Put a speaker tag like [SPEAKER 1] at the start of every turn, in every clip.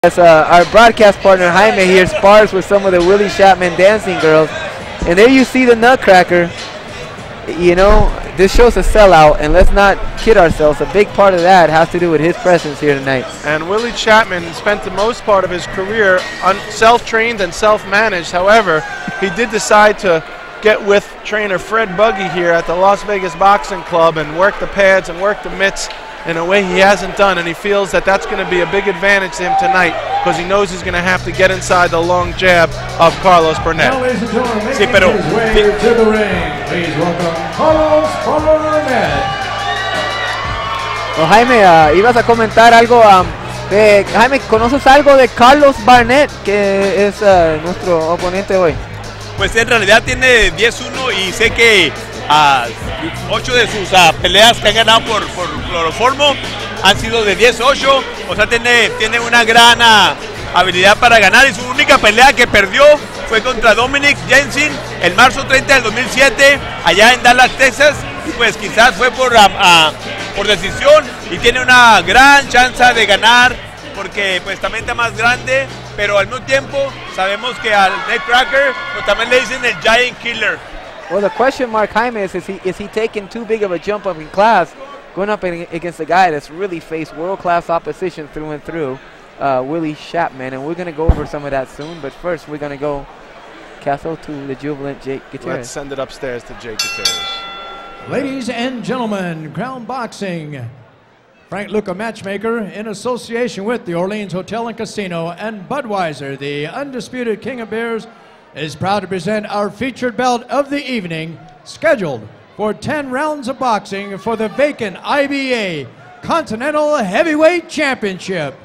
[SPEAKER 1] As our broadcast partner Jaime here spars with some of the Willie Chapman dancing girls. And there you see the Nutcracker. You know, this shows a sellout, and let's not kid ourselves. A big part of that has to do with his presence here tonight.
[SPEAKER 2] And Willie Chapman spent the most part of his career self-trained and self-managed. However, he did decide to get with trainer Fred Buggy here at the Las Vegas Boxing Club and work the pads and work the mitts in a way he hasn't done, and he feels that that's going to be a big advantage to him tonight because he knows he's going to have to get inside the long jab of Carlos Barnett.
[SPEAKER 3] Now, ladies and gentlemen,
[SPEAKER 4] Sí, pero
[SPEAKER 3] his way to the ring. Please welcome Carlos Barnett.
[SPEAKER 1] Well, Jaime, ibas a comentar algo. Jaime, ¿conoces algo de Carlos Barnett, que es nuestro oponente hoy?
[SPEAKER 4] Pues en realidad tiene 10-1 y sé que 8 de sus peleas que han ganado por cloroformo han sido de 10-8, o sea, tiene una gran habilidad para ganar, y su única pelea que perdió fue contra Dominic Jensen el marzo 30 del 2007 allá en Dallas, Texas, y pues quizás fue por decisión, y tiene una gran chance de ganar porque pues también está más grande, pero al mismo tiempo sabemos que al Nutcracker pues también le dicen el Giant Killer.
[SPEAKER 1] Well, the question mark, Jaime, is he taking too big of a jump up in class, going up against a guy that's really faced world-class opposition through and through, Willie Chapman, and we're going to go over some of that soon, but first we're going to go, Castle, to the jubilant Jake Gutierrez.
[SPEAKER 2] Let's send it upstairs to Jake Gutierrez.
[SPEAKER 3] Ladies and gentlemen, Crown Boxing, Frank Luca Matchmaker, in association with the Orleans Hotel and Casino and Budweiser, the undisputed King of Beers, is proud to present our featured bout of the evening, scheduled for 10 rounds of boxing for the vacant IBA Continental Heavyweight Championship.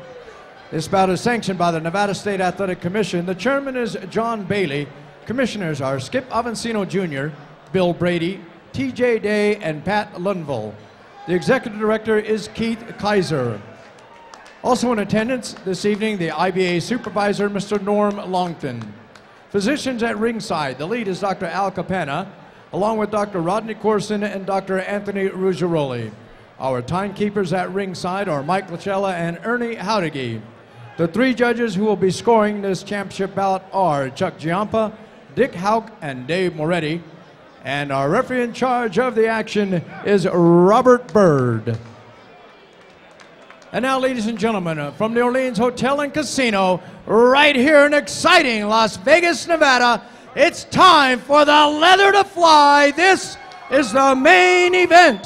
[SPEAKER 3] This bout is sanctioned by the Nevada State Athletic Commission. The chairman is John Bailey. Commissioners are Skip Avancino Jr., Bill Brady, T.J. Day, and Pat Lundvall. The executive director is Keith Kaiser. Also in attendance this evening, the IBA supervisor, Mr. Norm Longton. Physicians at ringside, the lead is Dr. Al Capana, along with Dr. Rodney Corson and Dr. Anthony Ruggieroli. Our timekeepers at ringside are Mike Lachella and Ernie Howdigi. The 3 judges who will be scoring this championship bout are Chuck Giampa, Dick Houck, and Dave Moretti. And our referee in charge of the action is Robert Bird. And now, ladies and gentlemen, from the Orleans Hotel and Casino, right here in exciting Las Vegas, Nevada, it's time for the leather to fly. This is the main event.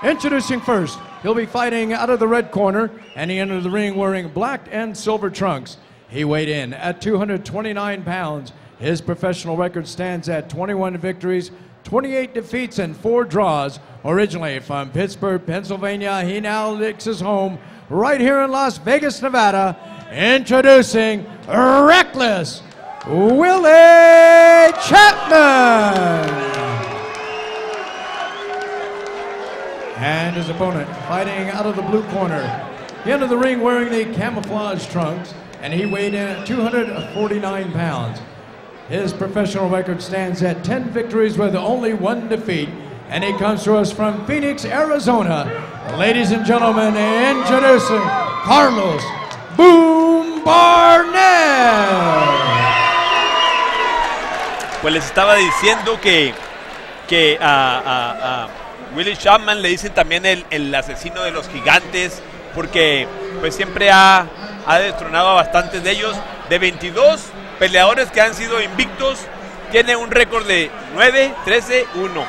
[SPEAKER 3] Introducing first, he'll be fighting out of the red corner, and he entered the ring wearing black and silver trunks. He weighed in at 229 pounds. His professional record stands at 21 victories, 28 defeats, and 4 draws. Originally from Pittsburgh, Pennsylvania, he now licks his home right here in Las Vegas, Nevada. Introducing Reckless Willie Chapman. And his opponent fighting out of the blue corner. He entered the ring wearing the camouflage trunks, and he weighed in at 249 pounds. His professional record stands at 10 victories with only 1 defeat, and he comes to us from Phoenix, Arizona. Ladies and gentlemen, introducing Carlos Boom Barnett.
[SPEAKER 4] Pues les estaba diciendo que Willie Chapman le dicen también el asesino de los gigantes, porque pues siempre ha destronado a bastantes de ellos. De 22 peleadores que han sido invictos, tiene un récord de 9-13-1.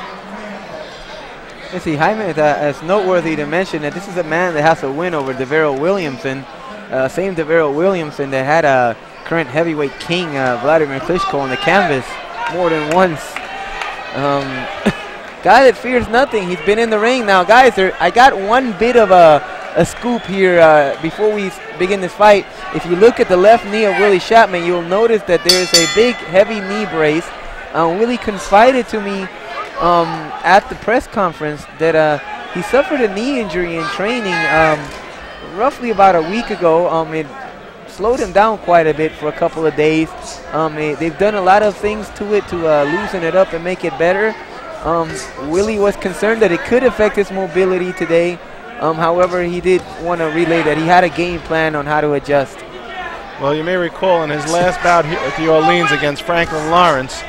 [SPEAKER 1] You see, Jaime, it's noteworthy to mention that this is a man that has a win over Devero Williamson, same Devero Williamson that had a current heavyweight king, Vladimir Klitschko, on the canvas more than once. Guy that fears nothing. He's been in the ring now. Guys, I got one bit of a scoop here before we begin this fight. If you look at the left knee of Willie Chapman, you'll notice that there's a big, heavy knee brace. Willie confided to me at the press conference that he suffered a knee injury in training roughly about a week ago. It slowed him down quite a bit for a couple of days. They've done a lot of things to it to loosen it up and make it better. Willie was concerned that it could affect his mobility today. However, he did want to relay that he had a game plan on how to adjust.
[SPEAKER 2] Well, you may recall in his last bout here at the Orleans against Franklin Lawrence,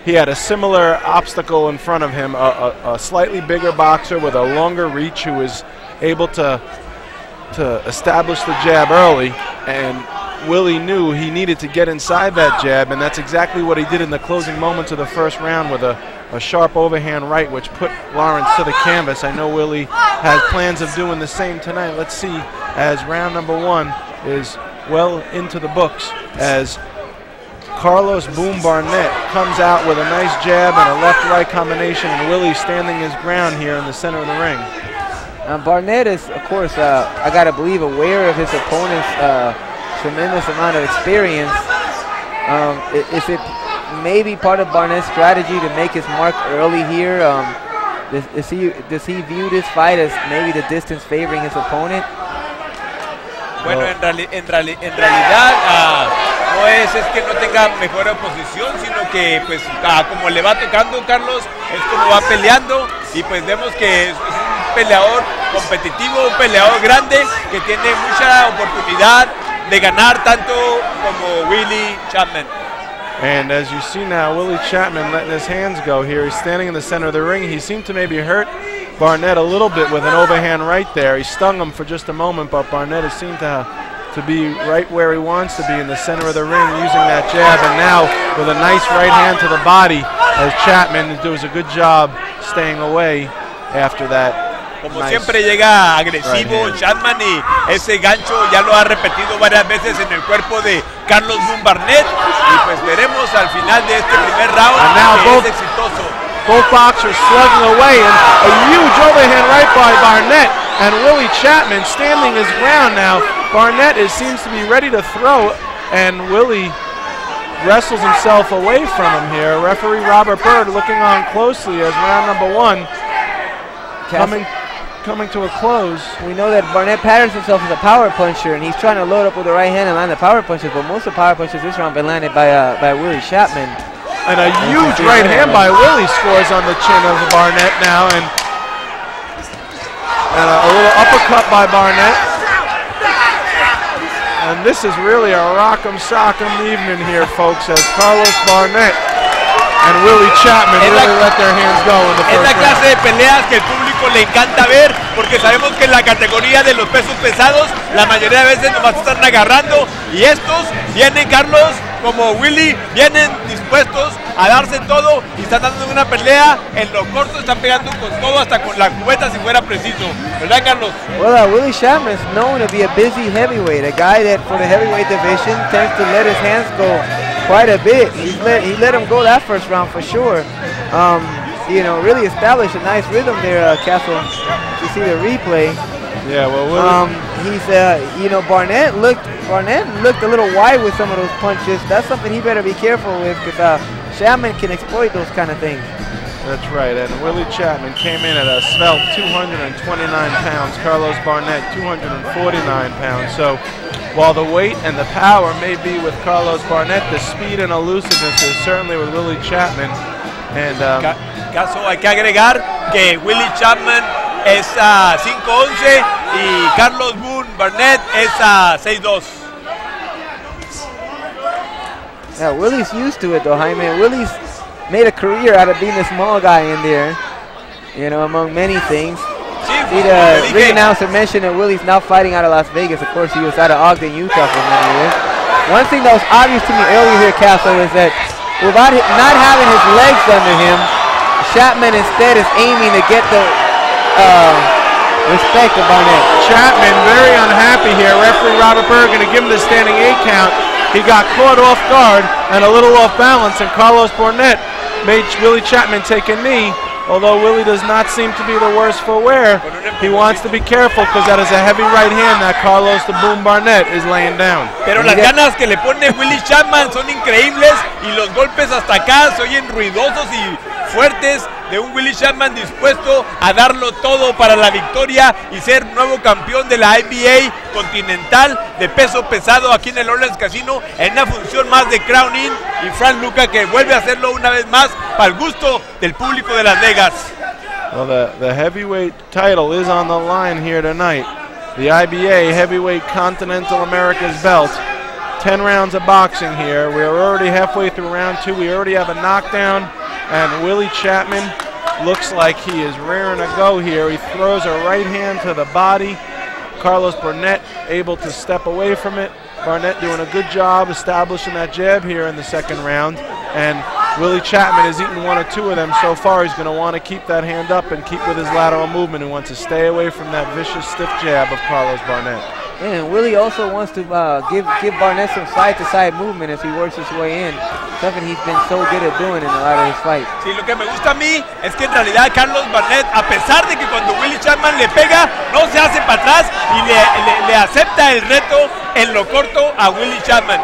[SPEAKER 2] he had a similar obstacle in front of him, a slightly bigger boxer with a longer reach who was able to establish the jab early, and Willie knew he needed to get inside that jab, and that's exactly what he did in the closing moments of the first round with a sharp overhand right, which put Lawrence to the canvas. I know Willie has plans of doing the same tonight. Let's see, as round number 1 is well into the books, as Carlos "Boom" Barnett comes out with a nice jab and a left-right combination, and Willie standing his ground here in the center of the ring.
[SPEAKER 1] Barnett is, of course, I got to believe, aware of his opponent's tremendous amount of experience. Is it maybe part of Barnett's strategy to make his mark early here? Does he view this fight as maybe the distance favoring his opponent?
[SPEAKER 4] Bueno, en realidad no es que no tenga mejor oposición, sino que pues como le va tocando Carlos, es como va peleando, y pues vemos que es un peleador competitivo, un peleador grande que tiene mucha oportunidad de ganar tanto como Willie Chapman.
[SPEAKER 2] And as you see now, Willie Chapman letting his hands go here. He's standing in the center of the ring. He seemed to maybe hurt Barnett a little bit with an overhand right there. He stung him for just a moment, but Barnett has seemed to be right where he wants to be, in the center of the ring, using that jab, and now with a nice right hand to the body, as Chapman does a good job staying away after that.
[SPEAKER 4] Como siempre llega agresivo Chapman, y ese gancho ya lo ha repetido varias veces en el cuerpo de Carlos "Boom" Barnett, y pues veremos al final de este primer round que es exitoso.
[SPEAKER 2] Both boxers slugging away, and a huge overhand right by Barnett, and Willie Chapman standing his ground now. Barnett seems to be ready to throw, and Willie wrestles himself away from him here. Referee Robert Bird looking on closely as round number 1 coming to a close.
[SPEAKER 1] We know that Barnett patterns himself as a power puncher, and he's trying to load up with the right hand and land the power punches, but most of the power punches this round have been landed by Willie Chapman.
[SPEAKER 2] And a huge right hand by Willie scores on the chin of Barnett now, and a little uppercut by Barnett. And this is really a rock'em sock'em evening here, folks, as Carlos Barnett and Willie Chapman really let their hands go in the first round.
[SPEAKER 4] Es la clase de peleas que el público le encanta ver, porque sabemos que en la categoría de los pesos pesados la mayoría de veces nomás están agarrando, y estos vienen, Carlos, como Willie, vienen dispuestos a darse todo y están dando una pelea en lo corto, están pegando con todo, hasta con la cubeta si fuera preciso, ¿verdad, Carlos?
[SPEAKER 1] Well, Willie Chapman is known to be a busy heavyweight, a guy that for the heavyweight division tends to let his hands go quite a bit. He let him go that first round for sure. You know, really established a nice rhythm there, Castle. You see the replay.
[SPEAKER 2] Yeah, well,
[SPEAKER 1] he's you know, Barnett looked a little wide with some of those punches. That's something he better be careful with, because Chapman can exploit those kind of things.
[SPEAKER 2] That's right, and Willie Chapman came in at a svelte 229 pounds. Carlos Barnett 249 pounds. So while the weight and the power may be with Carlos Barnett, the speed and elusiveness is certainly with Willie Chapman. And
[SPEAKER 4] caso hay que agregar que Willie Chapman es 5'11" y Carlos "Boom" Barnett es 6'2".
[SPEAKER 1] Yeah, Willie's used to it though, Jaime. Willie's made a career out of being a small guy in there, you know, among many things. The ring announcer mentioned that Willie's now fighting out of Las Vegas. Of course, he was out of Ogden, Utah for many years. One thing that was obvious to me earlier here, Castle, is that without not having his legs under him, Chapman instead is aiming to get the respect of Barnett.
[SPEAKER 2] Chapman very unhappy here. Referee Robert Berg going to give him the standing 8 count. He got caught off guard and a little off balance, and Carlos Barnett made Willie Chapman take a knee. Although Willie does not seem to be the worse for wear, he wants to be careful because that is a heavy right hand that Carlos "the Boom" Barnett is laying down.
[SPEAKER 4] Pero las ganas que le pone Willie Chapman son increíbles, y los golpes hasta acá se oyen ruidosos y fuertes de un Willie Chapman dispuesto a darlo todo para la victoria y ser nuevo campeón de la IBA continental de peso pesado aquí en el Orleans Casino, en una función más de Crown Inn, y Frank Luca, que vuelve a hacerlo una vez más para el gusto del público de Las Vegas.
[SPEAKER 2] Well, the heavyweight title is on the line here tonight. The IBA Heavyweight Continental America's belt. 10 rounds of boxing here. We're already halfway through round 2. We already have a knockdown, and Willie Chapman looks like he is raring to go here. He throws a right hand to the body. Carlos Barnett able to step away from it. Barnett doing a good job establishing that jab here in the second round. And Willie Chapman has eaten 1 or 2 of them so far. He's going to want to keep that hand up and keep with his lateral movement. He wants to stay away from that vicious stiff jab of Carlos Barnett.
[SPEAKER 1] And Willie also wants to give Barnett some side-to-side movement as he works his way in. Something he's been so good at doing in a lot of his fights.
[SPEAKER 4] Sí, lo que me gusta a mí es que en realidad Carlos Barnett, a pesar de que cuando Willie Chapman le pega, no se hace para atrás y le acepta el reto en lo corto a Willie Chapman.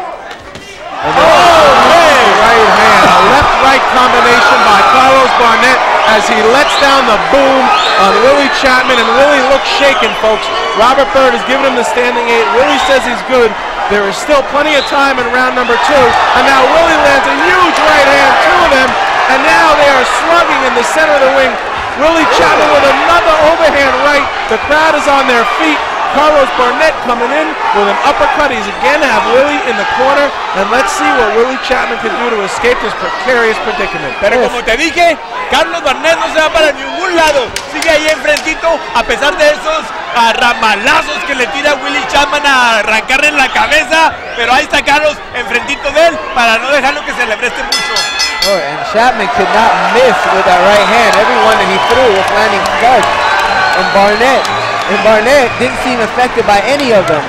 [SPEAKER 2] Right hand, a left-right combination by Carlos Barnett as he lets down the boom on Willie Chapman, and Willie looks shaken, folks. Robert Byrd has given him the standing 8. Willie says he's good. There is still plenty of time in round number 2, and now Willie lands a huge right hand, 2 of them, and now they are slugging in the center of the ring. Willie Chapman with another overhand right. The crowd is on their feet. Carlos Barnett coming in with an uppercut. He's again have Willie in the corner, and let's see what Willie Chapman can do to escape this precarious predicament.
[SPEAKER 4] Pero como te dije, Carlos Barnett no se va para ningún lado. Sigue ahí enfrentito, a pesar de esos ramalazos que le tira Willie Chapman a arrancarle en la cabeza. Pero ahí está Carlos enfrentito de él para no dejarlo que se le preste mucho.
[SPEAKER 1] Oh, and Chapman could not miss with that right hand. Everyone that he threw was landing flush. And Barnett didn't seem affected by any of them.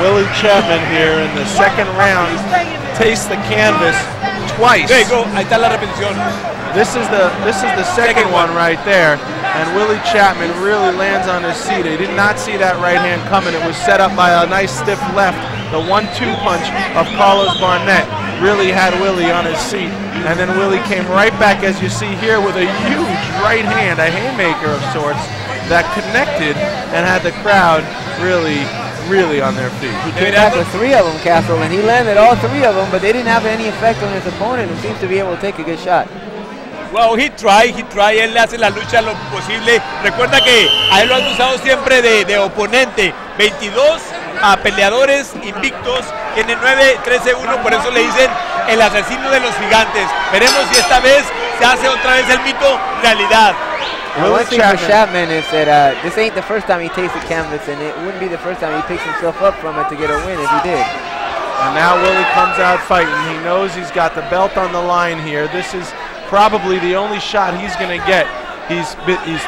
[SPEAKER 2] Willie Chapman here in the second round tastes the canvas twice.
[SPEAKER 4] There you go. Ahí está la repetición.
[SPEAKER 2] This is the second one right there, and Willie Chapman really lands on his seat. He did not see that right hand coming. It was set up by a nice stiff left. The 1-2 punch of Carlos Barnett really had Willie on his seat, and then Willie came right back, as you see here, with a huge right hand, a haymaker of sorts, that connected and had the crowd really on their feet.
[SPEAKER 1] He came back with 3 of them, Castle, and he landed all 3 of them, but they didn't have any effect on his opponent, who seems to be able to take a good shot.
[SPEAKER 4] Well, he try, él le hace la lucha lo posible. Recuerda que a él lo han usado siempre de oponente. 22 peleadores invictos, tiene 9-13-1, por eso le dicen el asesino de los gigantes. Veremos si esta vez se hace otra vez el mito realidad.
[SPEAKER 1] One thing for Chapman is that this ain't the first time he takes the canvas, and it wouldn't be the first time he picks himself up from it to get a win if he did.
[SPEAKER 2] And now Willie comes out fighting. He knows he's got the belt on the line here. This is probably the only shot he's going to get. He's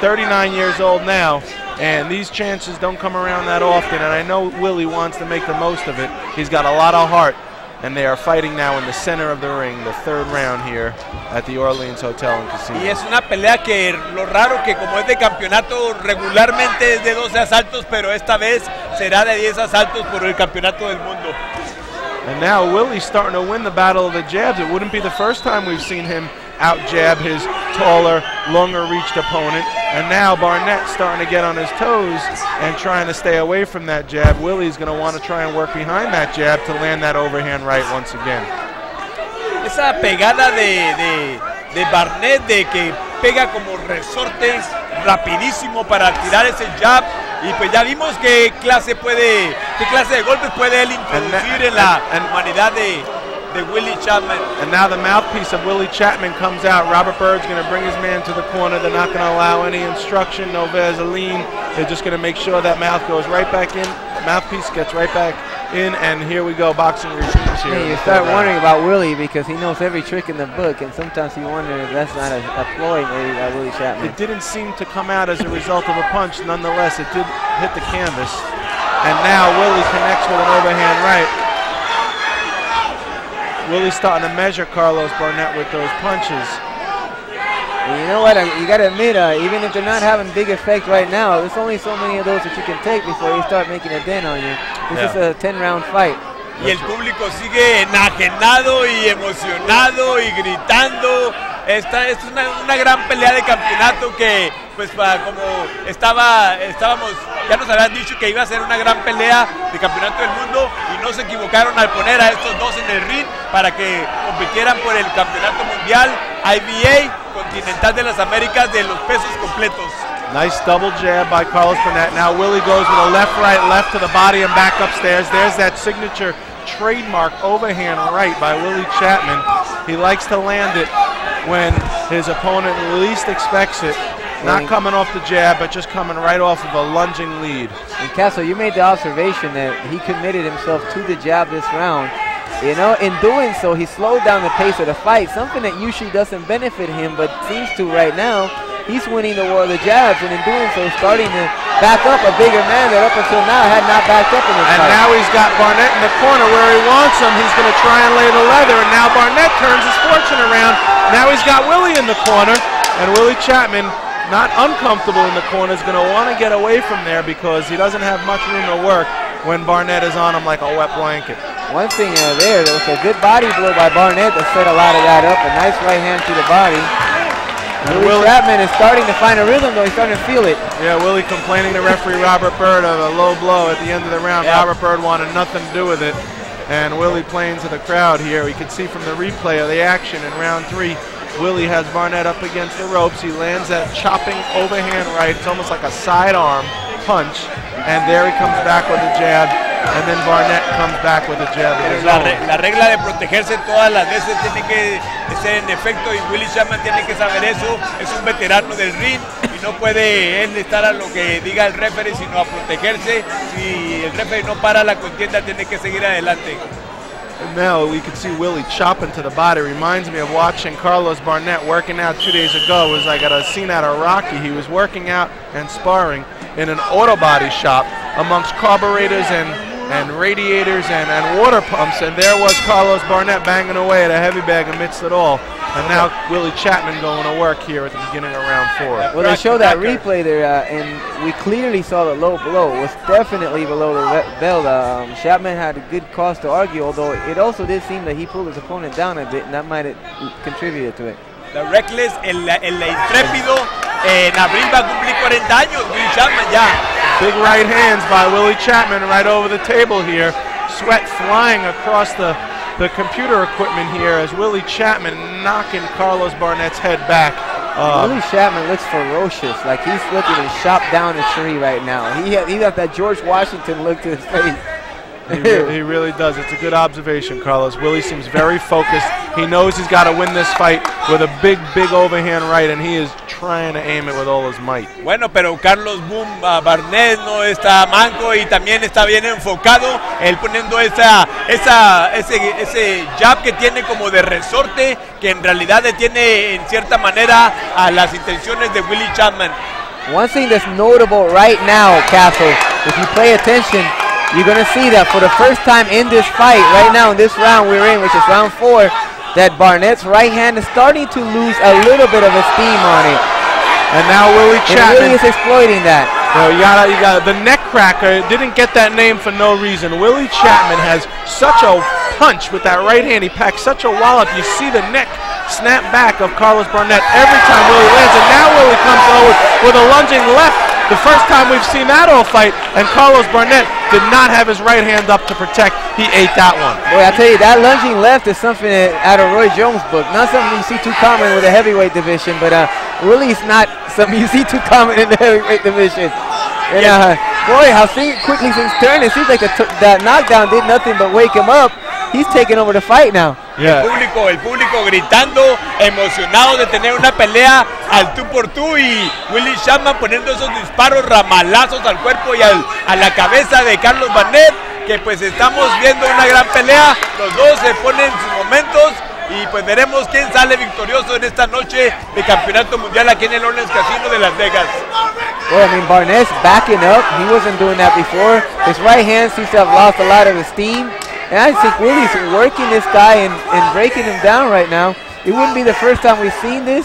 [SPEAKER 2] 39 years old now, and these chances don't come around that often, and I know Willie wants to make the most of it. He's got a lot of heart, and they are fighting now in the center of the ring, the third round here at the Orleans Hotel and Casino.
[SPEAKER 4] Y es una pelea que lo raro que como es de campeonato regularmente es de 12 asaltos, pero esta vez será de 10 asaltos por el campeonato del mundo.
[SPEAKER 2] And now Willie's starting to win the battle of the jabs. It wouldn't be the first time we've seen him out-jab his taller, longer-reached opponent. And now Barnett's starting to get on his toes and trying to stay away from that jab. Willie's going to want to try and work behind that jab to land that overhand right once again.
[SPEAKER 4] Esa pegada de Barnett, de que pega como resorte rapidísimo para tirar ese jab. Y pues ya vimos qué clase de golpes puede él introducir en la humanidad de Willie Chapman.
[SPEAKER 2] And now the mouthpiece of Willie Chapman comes out. Robert Byrd's going to bring his man to the corner. They're not going to allow any instruction, no Vaseline. They're just going to make sure that mouth goes right back in. Mouthpiece gets right back in, and here we go, boxing resumes here.
[SPEAKER 1] Yeah, you start wondering about Willie because he knows every trick in the book, and sometimes you wonder if that's not a ploy maybe by Willie Chapman.
[SPEAKER 2] It didn't seem to come out as a result of a punch. Nonetheless, it did hit the canvas. And now Willie connects with an overhand right. Willie's starting to measure Carlos Barnett with those punches.
[SPEAKER 1] And you know what? You got to admit, even if they're not having big effect right now, there's only so many of those that you can take before you start making a dent on you. This is a 10-round fight.
[SPEAKER 4] Y el público sigue enajenado y emocionado y gritando. Esta es una gran pelea de campeonato que, pues, como estábamos, ya nos habían dicho que iba a ser una gran pelea de campeonato del mundo y no se equivocaron al poner a estos dos en el ring para que compitieran por el campeonato mundial. IBA Continental de las Américas de los pesos completos.
[SPEAKER 2] Nice double jab by Carlos Barnett. Now Willie goes with a left, right, left to the body and back upstairs. There's that signature trademark overhand right by Willie Chapman. He likes to land it when his opponent least expects it. Not coming off the jab, but just coming right off of a lunging lead.
[SPEAKER 1] And Castle, you made the observation that he committed himself to the jab this round. You know, in doing so, he slowed down the pace of the fight, something that usually doesn't benefit him, but seems to right now. He's winning the war of the jabs, and in doing so, starting to back up a bigger man that up until now had not backed up in this fight.
[SPEAKER 2] And now he's got Barnett in the corner where he wants him. He's going to try and lay the leather, and now Barnett turns his fortune around. Now he's got Willie in the corner, and Willie Chapman, not uncomfortable in the corner, is going to want to get away from there because he doesn't have much room to work when Barnett is on him like a wet blanket.
[SPEAKER 1] One thing there was a good body blow by Barnett that set a lot of that up. A nice right hand to the body. Willie Chapman is starting to find a rhythm, though. He's starting to feel it.
[SPEAKER 2] Yeah, Willie complaining to referee Robert Byrd of a low blow at the end of the round. Yep. Robert Byrd wanted nothing to do with it. And Willie playing to the crowd here. We can see from the replay of the action in round 3, Willie has Barnett up against the ropes. He lands that chopping overhand right. It's almost like a sidearm punch. And there he comes back with a jab. And then Barnett comes back with a jab.
[SPEAKER 4] La regla de protegerse todas las veces tiene que ser en efecto, y Willie Chapman tiene que saber eso. Es un veterano del ring y no puede él estar a lo que diga el referee, sino a protegerse. Si el referee no para la contienda, tiene que seguir adelante.
[SPEAKER 2] And now we can see Willie chopping to the body. Reminds me of watching Carlos Barnett working out 2 days ago. It was like a scene out of Rocky. He was working out and sparring in an auto body shop amongst carburetors and radiators and water pumps, and there was Carlos Barnett banging away at a heavy bag amidst it all. And now Willie Chapman going to work here at the beginning of round 4.
[SPEAKER 1] Well, they show that replay there, and we clearly saw the low blow. It was definitely below the belt. Chapman had a good cause to argue, although it also did seem that he pulled his opponent down a bit, and that might have contributed to it.
[SPEAKER 4] The Reckless, el intrépido, en abril va a cumplir 40 años, Willie Chapman ya.
[SPEAKER 2] Big right hands by Willie Chapman right over the table here. Sweat flying across the computer equipment here as Willie Chapman knocking Carlos Barnett's head back.
[SPEAKER 1] Willie Chapman looks ferocious, like he's looking to chop down a tree right now. He got that George Washington look to his face.
[SPEAKER 2] He really does. It's a good observation, Carlos. Willie seems very focused. He knows he's got to win this fight with a big overhand right, and he is trying to aim it with all his might.
[SPEAKER 4] Bueno, pero Carlos Barnett no está manco y también está bien enfocado. Él poniendo ese jab que tiene como de resorte, que en realidad detiene en cierta manera a las intenciones de Willie Chapman.
[SPEAKER 1] One thing that's notable right now, Castle, if you pay attention, you're going to see that for the first time in this fight, right now in this round we're in, which is round 4, that Barnett's right hand is starting to lose a little bit of esteem on it.
[SPEAKER 2] And now Willie Chapman.
[SPEAKER 1] Willie is exploiting that.
[SPEAKER 2] You got the neck cracker didn't get that name for no reason. Willie Chapman has such a punch with that right hand. He packs such a wallop. You see the neck snap back of Carlos Barnett every time Willie lands. And now Willie comes forward with a lunging left. The first time we've seen that all fight, and Carlos Barnett did not have his right hand up to protect. He ate that one.
[SPEAKER 1] Boy, I tell you, that lunging left is something out of Roy Jones' book. Not something you see too common with the heavyweight division, but Willie's not something you see too common in the heavyweight division. And boy, how quickly things turn. It seems like that knockdown did nothing but wake him up. He's taking over the fight now.
[SPEAKER 2] Yeah.
[SPEAKER 4] El público gritando, emocionado de tener una pelea al tú por tú, y Willie Chapman poniendo esos disparos ramalazos al cuerpo y a la cabeza de Carlos Barnett, que pues estamos viendo una gran pelea. Los dos se ponen sus momentos y pues veremos quién sale victorioso en esta noche de campeonato mundial aquí en el Orleans Casino de Las Vegas.
[SPEAKER 1] Well, I mean, Barnett's backing up. He wasn't doing that before. His right hand seems to have lost a lot of esteem. And I think Willie's working this guy and breaking him down right now. It wouldn't be the first time we've seen this.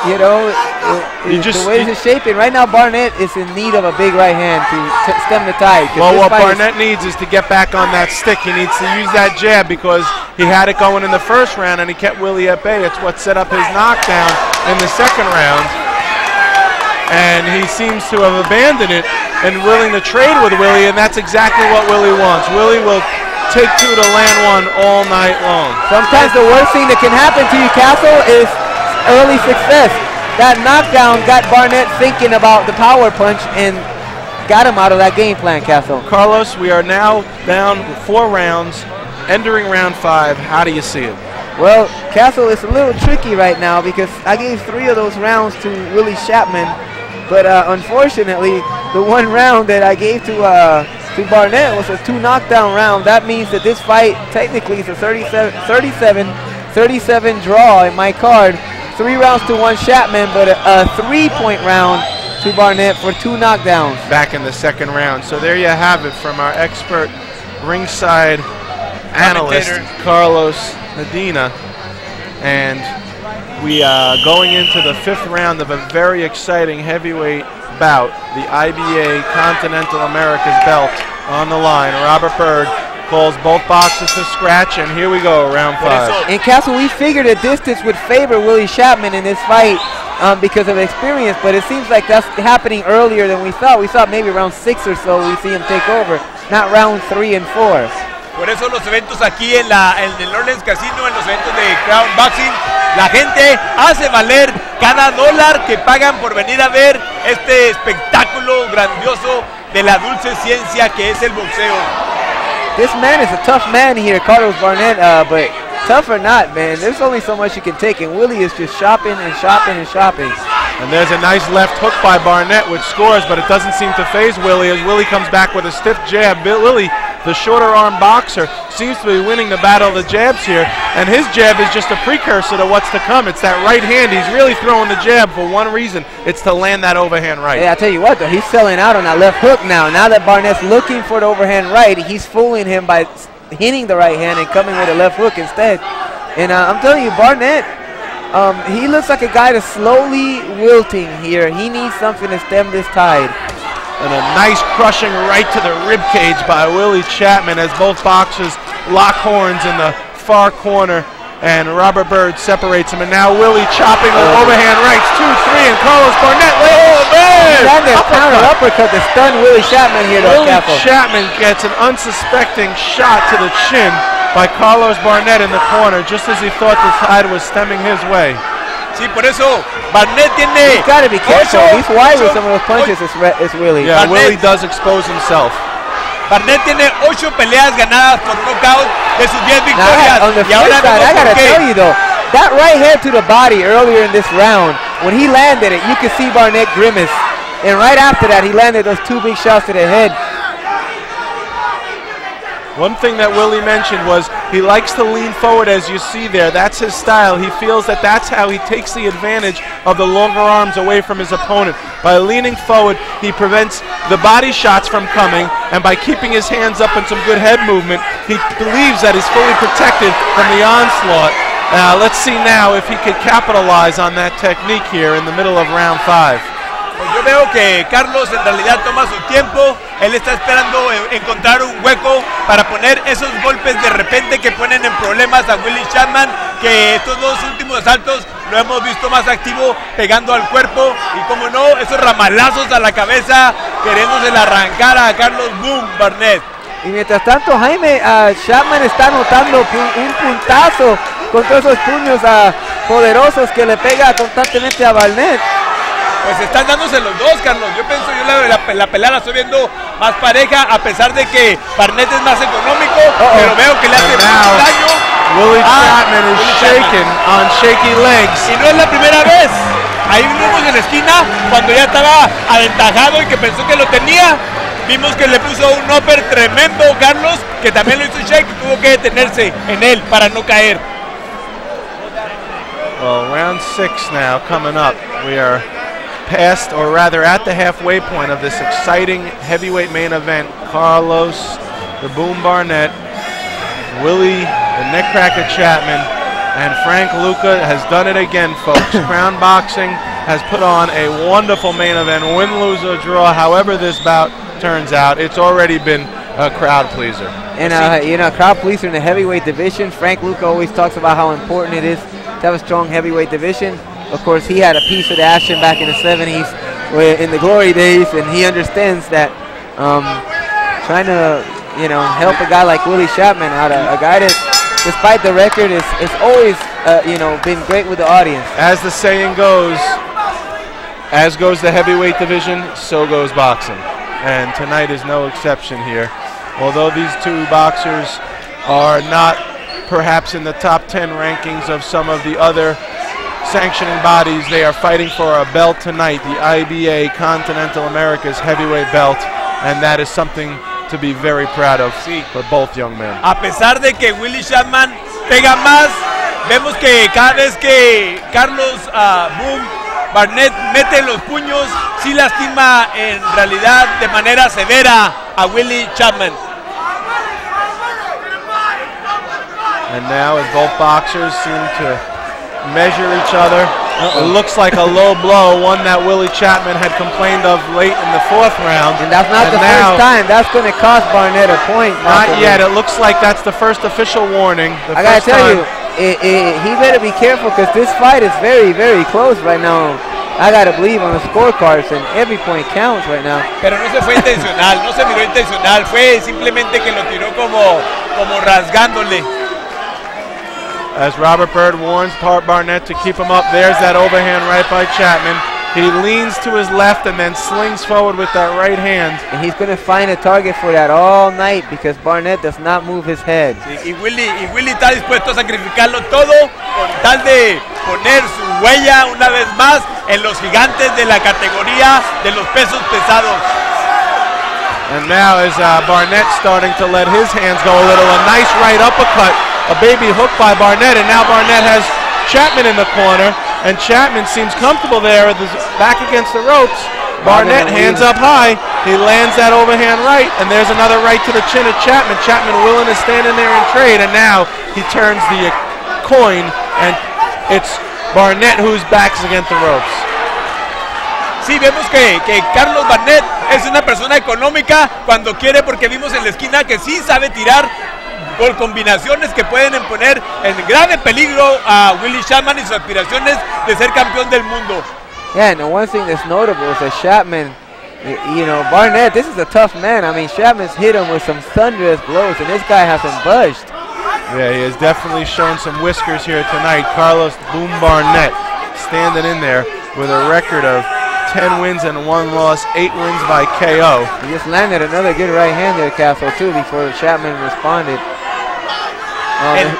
[SPEAKER 1] You know, the way it's shaping. Right now, Barnett is in need of a big right hand to stem the tide.
[SPEAKER 2] Well, what Barnett needs is to get back on that stick. He needs to use that jab because he had it going in the first round and he kept Willie at bay. It's what set up his knockdown in the second round. And he seems to have abandoned it and willing to trade with Willie, and that's exactly what Willie wants. Willie will take two to land one all night long.
[SPEAKER 1] Sometimes the worst thing that can happen to you, Castle, is early success. That knockdown got Barnett thinking about the power punch and got him out of that game plan, Castle.
[SPEAKER 2] Carlos, we are now down 4 rounds, entering round 5. How do you see it?
[SPEAKER 1] Well, Castle, it's a little tricky right now because I gave 3 of those rounds to Willie Chapman, but unfortunately, the one round that I gave to Barnett was a 2 knockdown round. That means that this fight technically is a 37 draw in my card. 3 rounds to 1 Chapman, but a 3-point round to Barnett for 2 knockdowns.
[SPEAKER 2] Back in the second round. So there you have it from our expert ringside analyst, Carlos Medina. And we are going into the 5th round of a very exciting heavyweight bout. The IBA Continental Americas belt on the line. Robert Byrd calls both boxes to scratch, and here we go, round 5.
[SPEAKER 1] And Castle, we figured a distance would favor Willie Chapman in this fight because of experience, but it seems like that's happening earlier than we thought. We thought maybe around 6 or so we see him take over, not round 3 and 4.
[SPEAKER 4] Por eso los eventos aquí en el Orleans Casino, en los eventos de Crown Boxing, la gente hace valer cada dólar que pagan por venir a ver este espectáculo grandioso de la dulce ciencia que es el boxeo.
[SPEAKER 1] This man is a tough man here, Carlos Barnett, but tough or not, man, there's only so much you can take, and Willie is just shopping and shopping and shopping.
[SPEAKER 2] And there's a nice left hook by Barnett, which scores, but it doesn't seem to faze Willie as Willie comes back with a stiff jab. Willie, the shorter arm boxer, seems to be winning the battle of the jabs here, and his jab is just a precursor to what's to come. It's that right hand. He's really throwing the jab for one reason. It's to land that overhand right.
[SPEAKER 1] Yeah, I tell you what, though, he's selling out on that left hook now. Now that Barnett's looking for the overhand right, he's fooling him by hitting the right hand and coming with a left hook instead. And I'm telling you, Barnett, he looks like a guy that's slowly wilting here. He needs something to stem this tide.
[SPEAKER 2] And a nice crushing right to the rib cage by Willie Chapman as both boxers lock horns in the far corner, and Robert Byrd separates him. And now Willie chopping with overhand rights, 2, 3, and Carlos Barnett. Oh man!
[SPEAKER 1] Counter uppercut to stun Willie Chapman here.
[SPEAKER 2] Willie Chapman gets an unsuspecting shot to the chin by Carlos Barnett in the corner, just as he thought the tide was stemming his way.
[SPEAKER 4] Sí, por eso Barnett tiene...
[SPEAKER 1] He's got to be careful. He's wide with some of those punches, it's Willie.
[SPEAKER 2] Yeah,
[SPEAKER 4] Barnett,
[SPEAKER 2] Willie does expose himself.
[SPEAKER 4] Barnett tiene 8 peleas ganadas por knockout de sus 10 victorias.
[SPEAKER 1] On the flip side, I got to tell you though, that right hand to the body earlier in this round, when he landed it, you could see Barnett grimace. And right after that, he landed those 2 big shots to the head.
[SPEAKER 2] One thing that Willie mentioned was he likes to lean forward, as you see there. That's his style. He feels that that's how he takes the advantage of the longer arms away from his opponent. By leaning forward, he prevents the body shots from coming, and by keeping his hands up and some good head movement, he believes that he's fully protected from the onslaught. Let's see now if he could capitalize on that technique here in the middle of round 5.
[SPEAKER 4] Pues yo veo que Carlos en realidad toma su tiempo, él está esperando encontrar un hueco para poner esos golpes de repente que ponen en problemas a Willie Chapman, que estos 2 últimos asaltos lo hemos visto más activo pegando al cuerpo y como no, esos ramalazos a la cabeza queriéndose arrancar a Carlos Boom Barnett.
[SPEAKER 1] Y mientras tanto, Jaime, Chapman está anotando un puntazo con todos esos puños poderosos que le pega constantemente a Barnett.
[SPEAKER 4] Pues están dándose los dos, Carlos. Yo pienso, la pelea la estoy viendo más pareja, a pesar de que Barnett es más económico, pero veo que le hace mucho daño.
[SPEAKER 2] Willie Chapman is shaken on shaky legs.
[SPEAKER 4] Y no es la primera vez. Ahí vimos en la esquina, cuando ya estaba aventajado y que pensó que lo tenía, vimos que le puso un upper tremendo, Carlos, que también lo hizo shake y tuvo que detenerse en él para no caer.
[SPEAKER 2] Well, round 6 now coming up. We are past, or rather at the halfway point of this exciting heavyweight main event. Carlos, the Boom Barnett, Willie, the Neckcracker Chapman, and Frank Luca has done it again, folks. Crown Boxing has put on a wonderful main event, win, lose, or draw. However this bout turns out, it's already been a crowd pleaser.
[SPEAKER 1] And you know, crowd pleaser in the heavyweight division. Frank Luca always talks about how important it is to have a strong heavyweight division. Of course, he had a piece of the action back in the 70s in the glory days, and he understands that trying to you know, help a guy like Willie Chapman out, a guy that, despite the record, is always, you know, been great with the audience.
[SPEAKER 2] As the saying goes, as goes the heavyweight division, so goes boxing. And tonight is no exception here. Although these two boxers are not perhaps in the top 10 rankings of some of the other sanctioning bodies, they are fighting for a belt tonight, the IBA Continental America's heavyweight belt, and that is something to be very proud of for both young men.
[SPEAKER 4] A pesar de que Willie Chapman pega más, vemos que cada vez que Carlos Barnett mete los puños, sí lastima en realidad de manera severa a Willie Chapman.
[SPEAKER 2] And now as both boxers seem to measure each other, it looks like a low blow, one that Willie Chapman had complained of late in the 4th round.
[SPEAKER 1] And that's not the first time. That's going to cost Barnett a point.
[SPEAKER 2] Not yet. It looks like that's the first official warning.
[SPEAKER 1] I got to tell you, he better be careful because this fight is very, very close right now. I got to believe on the scorecards, and every point counts right now.
[SPEAKER 4] Pero no se fue intencional, no se miró intencional, fue simplemente que lo tiró como rasgándole.
[SPEAKER 2] As Robert Byrd warns Barnett to keep him up, there's that overhand right by Chapman. He leans to his left and then slings forward with that right hand.
[SPEAKER 1] And he's going to find a target for that all night because Barnett does not move his head.
[SPEAKER 4] Sí, y Willie está dispuesto a sacrificarlo todo con tal de poner su huella una vez más en los gigantes de la categoría de los pesos pesados.
[SPEAKER 2] And now as Barnett starting to let his hands go a little, a nice right uppercut, a baby hook by Barnett, and now Barnett has Chapman in the corner, and Chapman seems comfortable there with his back against the ropes. Barnett hands up high, he lands that overhand right, and there's another right to the chin of Chapman. Chapman willing to stand in there and trade, and now he turns the coin, and it's Barnett whose back's against the ropes.
[SPEAKER 4] Sí, vemos que Carlos Barnett es una persona económica cuando quiere, porque vimos en la esquina que sí sabe tirar por combinaciones que pueden poner en grave peligro a Willie Chapman y sus aspiraciones de ser campeón del mundo.
[SPEAKER 1] Yeah, and the one thing that's notable is that Chapman, you know, Barnett, this is a tough man. I mean, Chapman's hit him with some thunderous blows, and this guy hasn't budged.
[SPEAKER 2] Yeah, he has definitely shown some whiskers here tonight. Carlos Boom Barnett standing in there with a record of 10 wins and 1 loss, 8 wins by KO.
[SPEAKER 1] He just landed another good right hand there, Castle, too, before Chapman responded.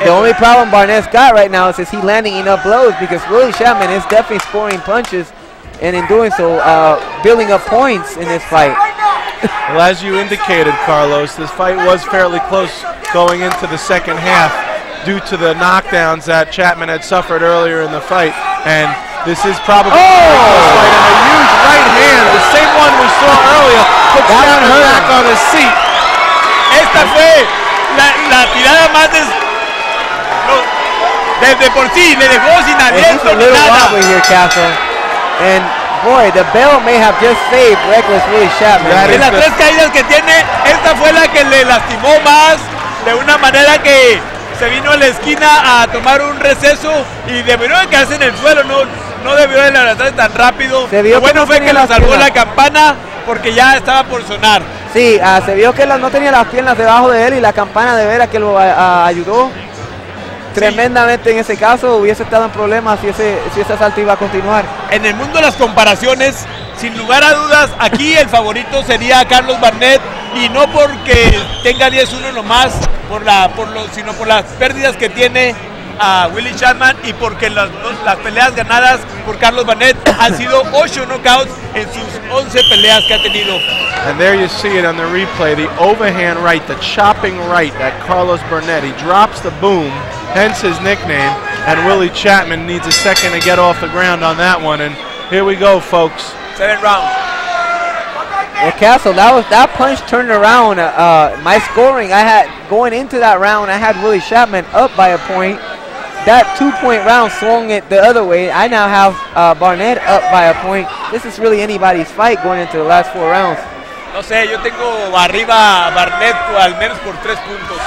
[SPEAKER 1] The only problem Barnett's got right now is he landing enough blows, because Willie Chapman is definitely scoring punches, and in doing so, building up points in this fight.
[SPEAKER 2] Well, as you indicated, Carlos, this fight was fairly close going into the second half due to the knockdowns that Chapman had suffered earlier in the fight, and this is probably a huge right hand, the same one we saw earlier, puts Chapman back on his seat.
[SPEAKER 4] Esta fue la tirada más de por sí, le dejó sin aliento ni nada.
[SPEAKER 1] Here, Castle. And boy, the bell may have just saved reckless Willie Chapman.
[SPEAKER 4] De las 3 caídas que tiene, esta fue la que le lastimó más, de una manera que se vino a la esquina a tomar un receso y debió de quedarse en el suelo, no debió de levantarse tan rápido. Lo bueno fue que lo salvó la campana porque ya estaba por sonar.
[SPEAKER 1] Sí, se vio que no tenía las piernas debajo de él y la campana de veras que lo ayudó tremendamente en ese caso. Hubiese estado en problemas si ese asalto iba a continuar. En
[SPEAKER 4] el mundo de las comparaciones, sin lugar a dudas, aquí el favorito sería Carlos Barnett, y no porque tenga 10-1 nomás, sino por las pérdidas que tiene a Willie Chapman, y porque las peleas ganadas por Carlos Barnett han sido 8 knockouts en sus 11 peleas que ha tenido.
[SPEAKER 2] And there you see it on the replay, the overhand right, the chopping right at Carlos Barnett. He drops the boom, hence his nickname, and Willie Chapman needs a second to get off the ground on that one, and here we go, folks.
[SPEAKER 4] 7 rounds.
[SPEAKER 1] Well, Castle, that punch turned around my scoring. I had going into that round, I had Willie Chapman up by a point. That 2-point round swung it the other way. I now have Barnett up by a point. This is really anybody's fight going into the last 4 rounds.
[SPEAKER 4] No sé, yo tengo arriba a Barnett al menos por 3 puntos.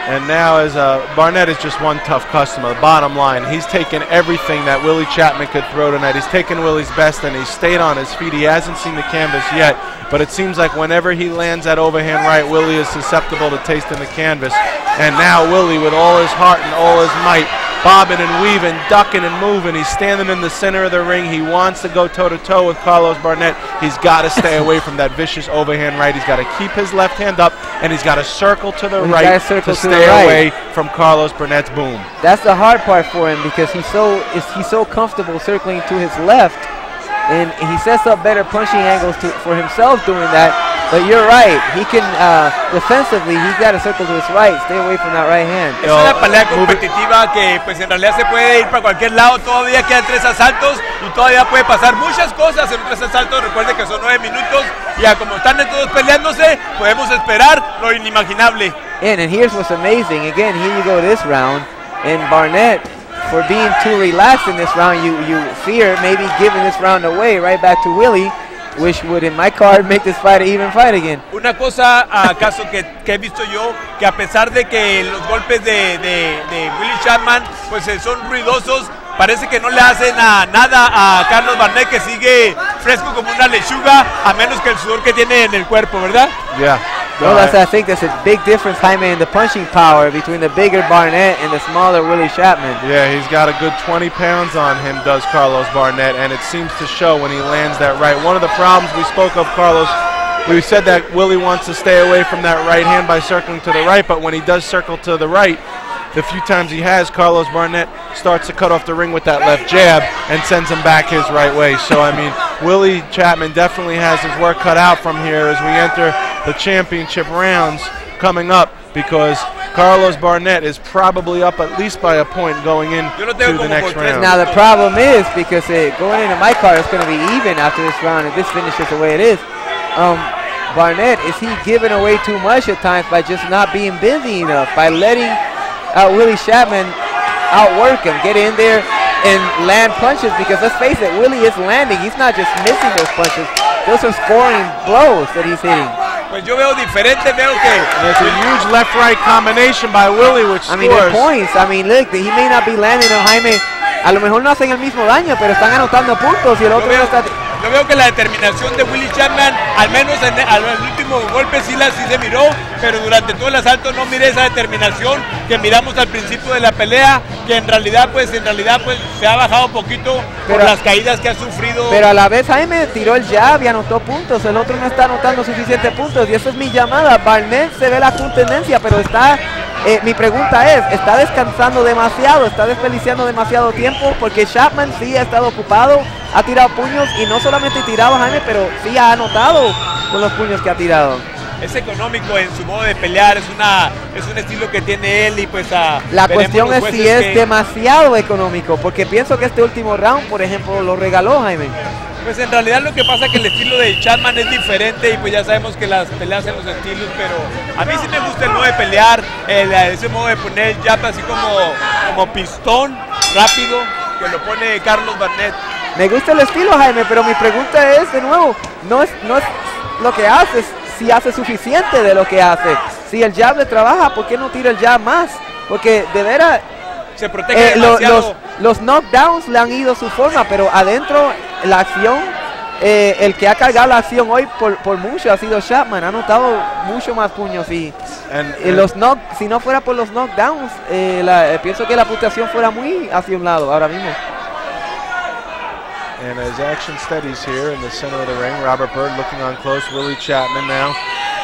[SPEAKER 2] And now as Barnett is just one tough customer. The bottom line, he's taken everything that Willie Chapman could throw tonight. He's taken Willie's best and he's stayed on his feet. He hasn't seen the canvas yet. but it seems like whenever he lands that overhand right, Willie is susceptible to tasting the canvas. And now Willie, with all his heart and all his might, bobbing and weaving, ducking and moving. He's standing in the center of the ring. He wants to go toe-to-toe with Carlos Barnett. He's got to stay away from that vicious overhand right. He's got to keep his left hand up, and he's got to circle to the right to stay away from Carlos Barnett's boom.
[SPEAKER 1] That's the hard part for him because he's so comfortable circling to his left, and he sets up better punching angles for himself doing that. But you're right, he can, defensively, he's got to circle to his right, stay away from that right hand.
[SPEAKER 4] Es una pelea competitiva que pues en realidad se puede ir para cualquier lado, todavía quedan 3 asaltos y todavía puede pasar muchas cosas en 3 asaltos, recuerde que son 9 minutos y ya como están todos peleándose, podemos esperar lo inimaginable.
[SPEAKER 1] And here's what's amazing, again, here you go this round, and Barnett, for being too relaxed in this round, you fear maybe giving this round away right back to Willie, which would, in my card, make this fight an even fight again.
[SPEAKER 4] Una cosa, acaso que he visto yo, que a pesar de que los golpes de Willie Chapman pues son ruidosos, parece que no le hacen nada a Carlos Barnett, que sigue fresco como una lechuga, a menos que el sudor que tiene en el cuerpo, ¿verdad?
[SPEAKER 2] Yeah.
[SPEAKER 1] Well, I think there's a big difference, Jaime, in the punching power between the bigger Barnett and the smaller Willie Chapman.
[SPEAKER 2] Yeah, he's got a good 20 pounds on him, does Carlos Barnett, and it seems to show when he lands that right. One of the problems we spoke of, Carlos, we said that Willie wants to stay away from that right hand by circling to the right, but when he does circle to the right, the few times he has, Carlos Barnett starts to cut off the ring with that left jab and sends him back his right way. So, I mean, Willie Chapman definitely has his work cut out from here as we enter the championship rounds coming up, because Carlos Barnett is probably up at least by a point going into the next round.
[SPEAKER 1] Now, the problem is, because going into my card, it's going to be even after this round if this finishes the way it is. Barnett, is he giving away too much at times by just not being busy enough, by letting Willie Chapman outwork him, get in there and land punches? Because let's face it, Willie is landing. He's not just missing those punches. Those are scoring blows that he's hitting.
[SPEAKER 4] Pues yo veo diferente, veo que
[SPEAKER 2] there's a huge left-right combination by Willie, which scores.
[SPEAKER 1] I mean, the points. I mean, look, he may not be landing on Jaime. A lo mejor no hacen el mismo daño, pero están anotando puntos y el otro no está.
[SPEAKER 4] Yo veo que la determinación de Willie Chapman, al menos al último golpe sí se miró, pero durante todo el asalto no miré esa determinación que miramos al principio de la pelea, que en realidad pues se ha bajado un poquito por las caídas que ha sufrido.
[SPEAKER 1] Pero a la vez Jaime tiró el jab y anotó puntos, el otro no está anotando suficientes puntos y esa es mi llamada. Barnett se ve la contendencia, pero está, mi pregunta es, ¿está descansando demasiado? ¿Está desperdiciando demasiado tiempo? Porque Chapman sí ha estado ocupado, ha tirado puños y no solamente tiraba Jaime, pero sí ha anotado con los puños que ha tirado.
[SPEAKER 4] Es económico en su modo de pelear, es un estilo que tiene él y pues
[SPEAKER 1] la cuestión es si es demasiado económico, porque pienso que este último round, por ejemplo, lo regaló Jaime.
[SPEAKER 4] Pues en realidad lo que pasa es que el estilo de Chapman es diferente y pues ya sabemos que las peleas en los estilos, pero a mí sí me gusta el modo de pelear, ese modo de poner el jab así como pistón rápido que lo pone Carlos Barnett.
[SPEAKER 1] Me gusta el estilo, Jaime, pero mi pregunta es, de nuevo, no es lo que hace, si hace suficiente de lo que hace. Si el jab le trabaja, ¿por qué no tira el jab más? Porque de veras
[SPEAKER 4] se protege demasiado.
[SPEAKER 1] Los knockdowns le han ido a su forma, pero adentro la acción, el que ha cargado la acción hoy por mucho ha sido Chapman. Ha anotado mucho más puños y si no fuera por los knockdowns, pienso que la puntuación fuera muy hacia un lado ahora mismo.
[SPEAKER 2] And as action steadies here in the center of the ring, Robert Byrd looking on close. Willie Chapman now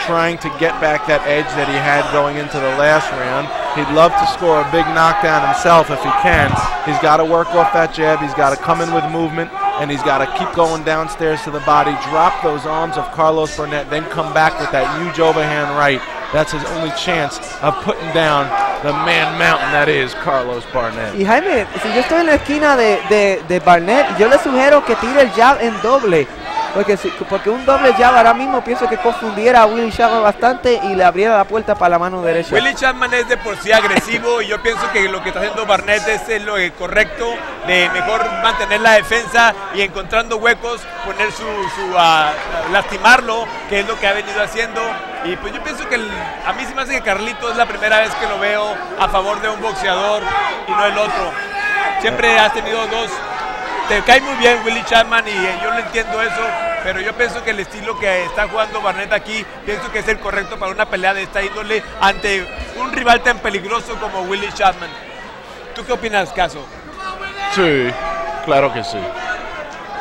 [SPEAKER 2] trying to get back that edge that he had going into the last round. He'd love to score a big knockdown himself if he can. He's got to work off that jab. He's got to come in with movement, and he's got to keep going downstairs to the body, drop those arms of Carlos Barnett, then come back with that huge overhand right. That's his only chance of putting down the man mountain that is Carlos Barnett.
[SPEAKER 1] Y Jaime, si yo estoy en la esquina de Barnett, yo le sugiero que tire el jab en doble. Porque un doble jab ahora mismo pienso que confundiera a Willie Chapman bastante y le abriera la puerta para la mano derecha.
[SPEAKER 4] Willie Chapman es de por sí agresivo y yo pienso que lo que está haciendo Barnett es lo correcto, de mejor mantener la defensa y encontrando huecos, poner lastimarlo, que es lo que ha venido haciendo. Y pues yo pienso que a mí sí me hace que Carlito es la primera vez que lo veo a favor de un boxeador y no el otro. Siempre has tenido dos. Te cae muy bien Willie Chapman y yo no entiendo eso, pero yo pienso que el estilo que está jugando Barnett aquí, pienso que es el correcto para una pelea de esta índole ante un rival tan peligroso como Willie Chapman. ¿Tú qué opinas, Caso?
[SPEAKER 2] Sí, claro que sí.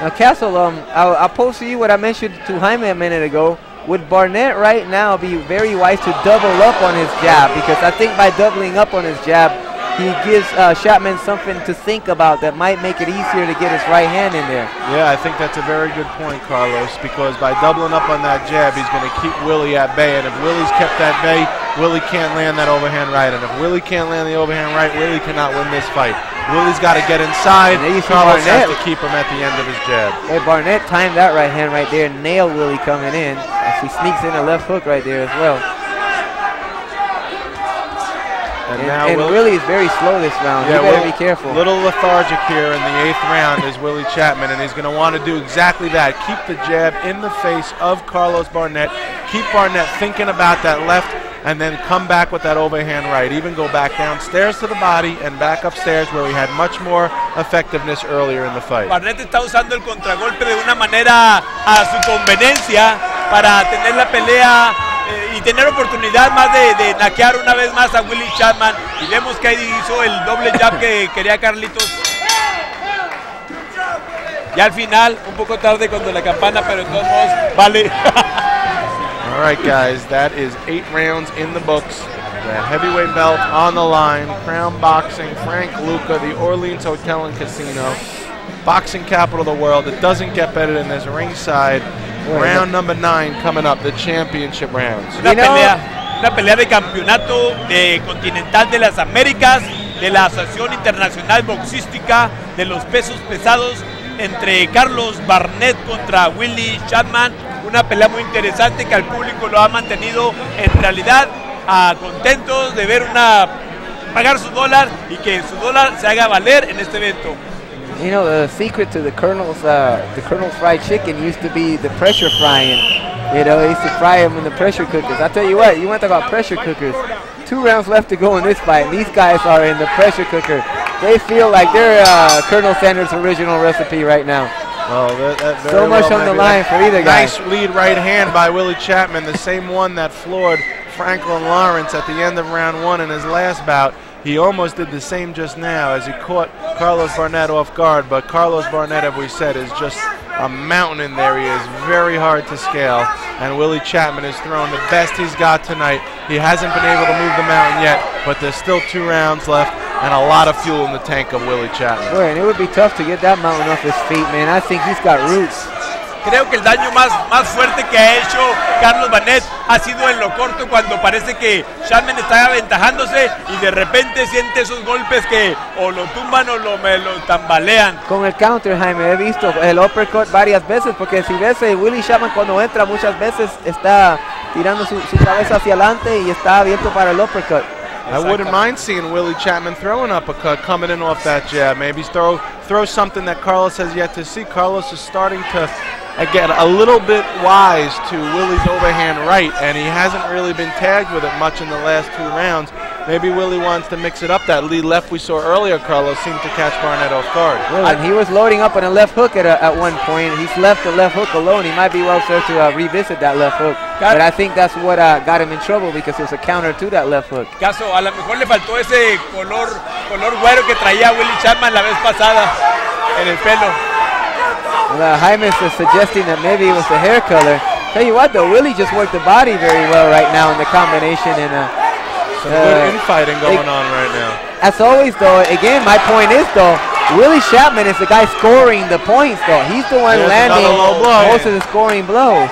[SPEAKER 1] Now, Castle, I'll pose to you what I mentioned to Jaime a minute ago. Would Barnett right now be very wise to double up on his jab? Because I think by doubling up on his jab, he gives Chapman something to think about that might make it easier to get his right hand in there.
[SPEAKER 2] Yeah, I think that's a very good point, Carlos, because by doubling up on that jab, he's going to keep Willie at bay. And if Willie's kept at bay, Willie can't land that overhand right. And if Willie can't land the overhand right, Willie cannot win this fight. Willie's got to get inside. Carlos has to keep him at the end of his jab.
[SPEAKER 1] Hey, Barnett timed that right hand right there, nailed Willie coming in. As he sneaks in a left hook right there as well. And Willie is very slow this round. Yeah, you better be careful.
[SPEAKER 2] Little lethargic here in the 8th round is Willie Chapman, and he's going to want to do exactly that. Keep the jab in the face of Carlos Barnett. Keep Barnett thinking about that left, and then come back with that overhand right. Even go back downstairs to the body and back upstairs where he had much more effectiveness earlier in the fight.
[SPEAKER 4] Barnett está usando el contragolpe de una manera a su conveniencia para tener la pelea y tener oportunidad más de naquear una vez más a Willie Chapman, y vemos que ahí hizo el doble jab que quería Carlitos. Y al final, un poco tarde cuando la campana, pero de todos modos, vale.
[SPEAKER 2] All right, guys, that is 8 rounds in the books. The heavyweight belt on the line. Crown Boxing, Frank Luca, the Orleans Hotel and Casino. Boxing capital of the world. It doesn't get better than this. Ringside. Round number 9 coming up, the championship rounds.
[SPEAKER 4] Una pelea de campeonato continental de las Américas, de la Asociación Internacional Boxística de los Pesos Pesados, entre Carlos Barnett contra Willie Chapman. Una pelea muy interesante que al público lo ha mantenido en realidad contentos de ver pagar su dólar y que su dólar se haga valer en este evento.
[SPEAKER 1] You know, the secret to the Colonel's fried chicken used to be the pressure frying. You know, they used to fry them in the pressure cookers. I tell you what, you want to talk about pressure cookers. 2 rounds left to go in this fight, and these guys are in the pressure cooker. They feel like they're Colonel Sanders' original recipe right now.
[SPEAKER 2] Well, that
[SPEAKER 1] so much on the line for either guy.
[SPEAKER 2] Nice lead right hand by Willie Chapman, the same one that floored Franklin Lawrence at the end of round 1 in his last bout. He almost did the same just now as he caught Carlos Barnett off guard, but Carlos Barnett, as we said, is just a mountain in there. He is very hard to scale, and Willie Chapman is throwing the best he's got tonight. He hasn't been able to move the mountain yet, but there's still 2 rounds left and a lot of fuel in the tank of Willie Chapman.
[SPEAKER 1] Boy, and it would be tough to get that mountain off his feet, man. I think he's got roots.
[SPEAKER 4] Creo que el daño más fuerte que ha hecho Carlos Barnett ha sido en lo corto, cuando parece que Chapman está aventajándose y de repente siente esos golpes que o lo tumban o lo tambalean.
[SPEAKER 1] Con el counter, Jaime, he visto el uppercut varias veces, porque si ves Willie Chapman cuando entra muchas veces está tirando su cabeza hacia adelante y está abierto para el uppercut.
[SPEAKER 2] I wouldn't mind seeing Willie Chapman throw an uppercut coming in off that jab. Maybe throw something that Carlos has yet to see. Carlos is starting to get a little bit wise to Willie's overhand right, and he hasn't really been tagged with it much in the last 2 rounds. Maybe Willie wants to mix it up. That lead left we saw earlier, Carlos, seemed to catch Barnett off guard.
[SPEAKER 1] Well, and he was loading up on a left hook at one point. He's left the left hook alone. He might be well served to revisit that left hook. But I think that's what got him in trouble, because it was a counter to that left hook.
[SPEAKER 4] Caso, a lo mejor le faltó ese color güero que traía Willie Chapman la vez pasada en el pelo.
[SPEAKER 1] Well, Jaime is suggesting that maybe it was the hair color. Tell you what, though, Willie just worked the body very well right now in the combination. And
[SPEAKER 2] some good infighting going on right now.
[SPEAKER 1] As always, though, again, my point is, though, Willie Chapman is the guy scoring the points, though. He's the one landing most of the scoring blows.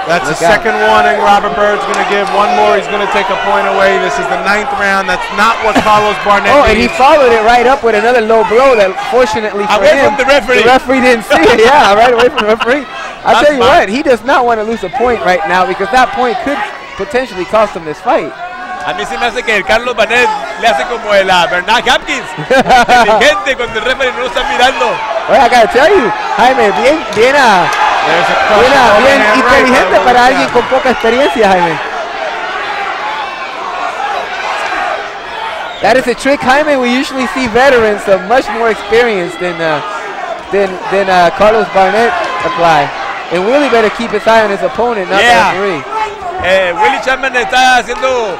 [SPEAKER 2] That's the second warning Robert Bird's going to give. One more, he's going to take a point away. This is the 9th round. That's not what Carlos Barnett needs.
[SPEAKER 1] And he followed it right up with another low blow that, fortunately for him,
[SPEAKER 4] the referee
[SPEAKER 1] didn't see it. Yeah, right away from the referee. I'll tell you what, he does not want to lose a point right now, because that point could potentially cost him this fight.
[SPEAKER 4] A mí se me hace que el Carlos Barnett le hace como el Bernard Hopkins, inteligente cuando el referee no lo está mirando.
[SPEAKER 1] Well, I gotta tell you, Jaime, bien inteligente para alguien con poca experiencia, Jaime. That is a trick, Jaime. We usually see veterans of much more experience than Carlos Barnett apply. And Willie better keep his eye on his opponent, not the referee.
[SPEAKER 4] Willie Chapman está haciendo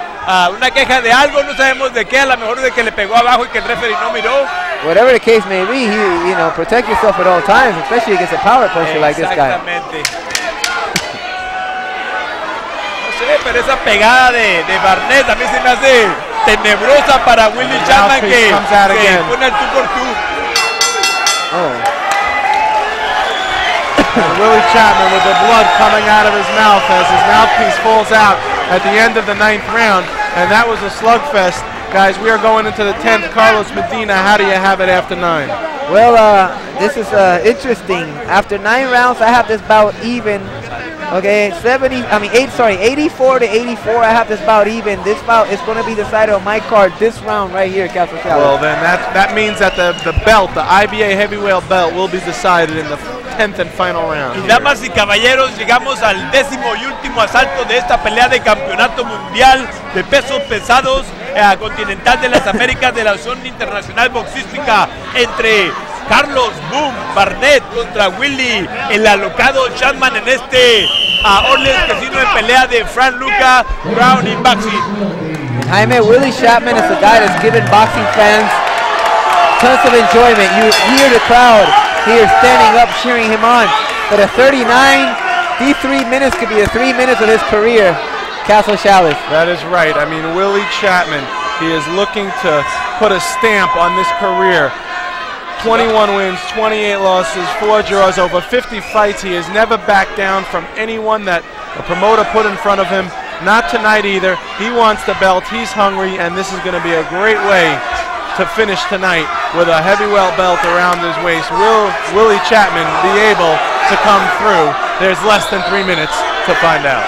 [SPEAKER 4] una queja de algo, no sabemos de qué, a lo mejor de que le pegó abajo y que el referee no miró.
[SPEAKER 1] Whatever the case may be, protect yourself at all times, especially against a power puncher like this guy.
[SPEAKER 4] Exactamente. No sé, pero esa pegada de Barnett a mí se me hace tenebrosa para Willie Chapman que pone el 2-por-2.
[SPEAKER 2] And Willie Chapman with the blood coming out of his mouth as his mouthpiece falls out at the end of the 9th round. And that was a slugfest. Guys, we are going into the 10th. Carlos Medina, how do you have it after 9?
[SPEAKER 1] Well, this is interesting. After 9 rounds, I have this bout even. Okay, 84 to 84. I have this bout even. This bout is going to be decided on my card this round right here, Castle Challenge.
[SPEAKER 2] Well, then that means that the belt, the IBA heavyweight belt, will be decided in the 10th and final round.
[SPEAKER 4] Y damas y caballeros, llegamos al 10º y último asalto de esta pelea de campeonato mundial de pesos pesados continental de las Américas de la Asociación Internacional Boxística entre Carlos Boom Barnett contra Willie el alocado Chapman en este Orleans Casino en pelea de Frank Luca Brown in boxing.
[SPEAKER 1] Jaime, Willie Chapman is a guy that's given boxing fans tons of enjoyment. You hear the crowd here standing up cheering him on. But at 39, these 3 minutes could be the 3 minutes of his career. Castle Chalice.
[SPEAKER 2] That is right. I mean, Willie Chapman, he is looking to put a stamp on this career. 21 wins, 28 losses, 4 draws, over 50 fights. He has never backed down from anyone that a promoter put in front of him. Not tonight either. He wants the belt. He's hungry, and this is going to be a great way to finish tonight with a heavyweight belt around his waist. Will Willie Chapman be able to come through? There's less than 3 minutes to find out.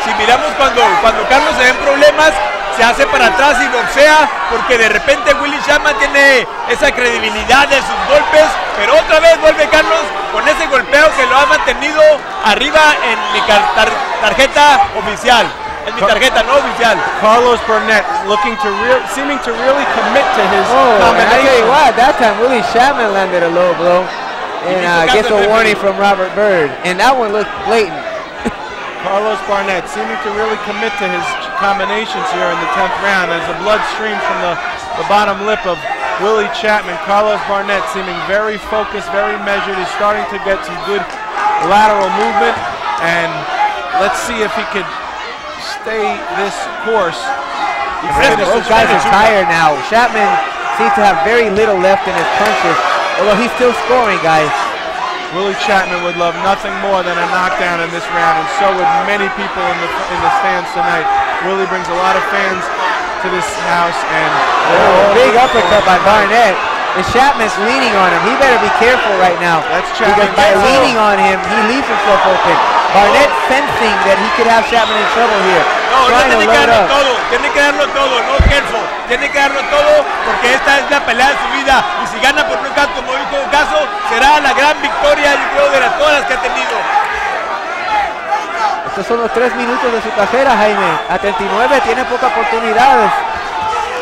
[SPEAKER 4] Si miramos cuando Carlos se ven problemas, se hace para atrás y boxea, porque de repente Willie Chapman tiene esa credibilidad de sus golpes, pero otra vez vuelve Carlos con ese golpeo que lo ha mantenido arriba en mi tarjeta oficial. En mi tarjeta no oficial.
[SPEAKER 2] Carlos Barnett seeming to really commit to his
[SPEAKER 1] combination. And I tell you what, that time Willie Chapman landed a low blow and gets a warning from Robert Byrd, and that one looked blatant.
[SPEAKER 2] Carlos Barnett seeming to really commit to his combinations here in the 10th round as the blood streams from the bottom lip of Willie Chapman. Carlos Barnett seeming very focused, very measured. He's starting to get some good lateral movement, and let's see if he could stay this course.
[SPEAKER 1] Both guys are tired now. Chapman seems to have very little left in his punches, although he's still scoring, guys.
[SPEAKER 2] Willie Chapman would love nothing more than a knockdown in this round, and so would many people in the stands tonight. Willie brings a lot of fans to this house, and
[SPEAKER 1] big uppercut by Barnett. And Chapman's leaning on him. He better be careful right now.
[SPEAKER 2] That's Chapman.
[SPEAKER 1] Because by leaning on him, he leaves himself open. Barnett sensing that he could have Chapman in trouble here.
[SPEAKER 4] No, tiene que darlo todo, no careful. Tiene que darlo todo porque esta es la pelea de su vida. Y si gana por nocaut, como dijo Caso, será la gran victoria, yo creo, de todas las que ha tenido.
[SPEAKER 1] Estos son los 3 minutos de su carrera, Jaime. A 39 tiene pocas oportunidades.